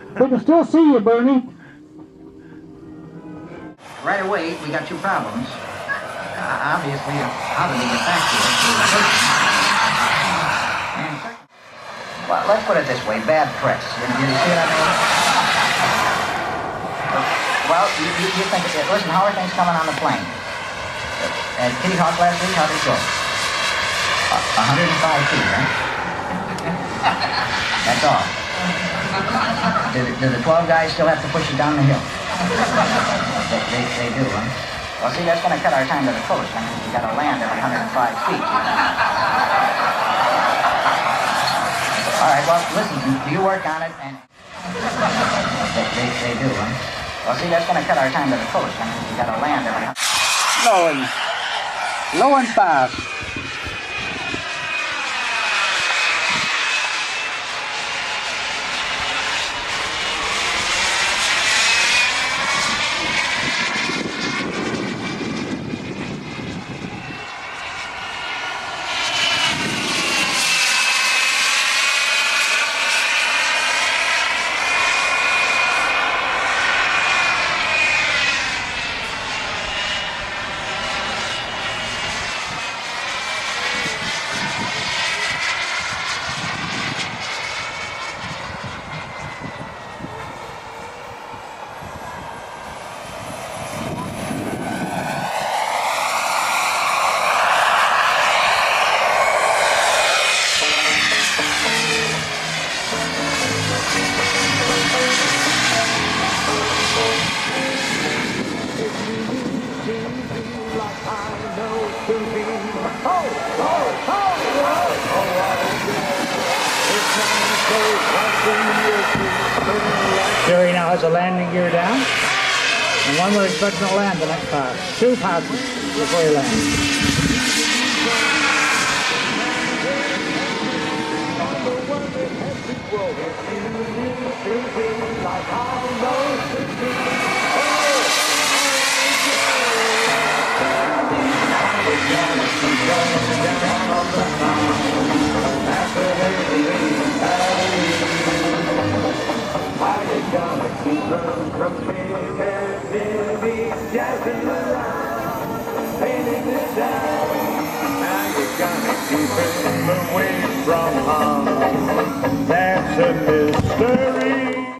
We can still see you, Bernie. Right away, we got two problems. Obviously, how do we get back to it? And well, let's put it this way, bad press. You see what I mean? Well, you think, listen, how are things coming on the plane? At Kitty Hawk last week, how did it go? 105 feet, huh? That's all. Do the 12 guys still have to push it down the hill? They do, huh? Well, see, that's going to cut our time to the coast. I mean, you got to land every 105 feet. All right, well, listen, do you work on it? And they do, huh? Well, see, that's going to cut our time to the coast. I mean, you got to land every... Low and fast. Jerry now has a landing gear down, and one we're expecting to land the next pass. 2 passes before he lands. Painting it down, now you're gonna keep it away from home.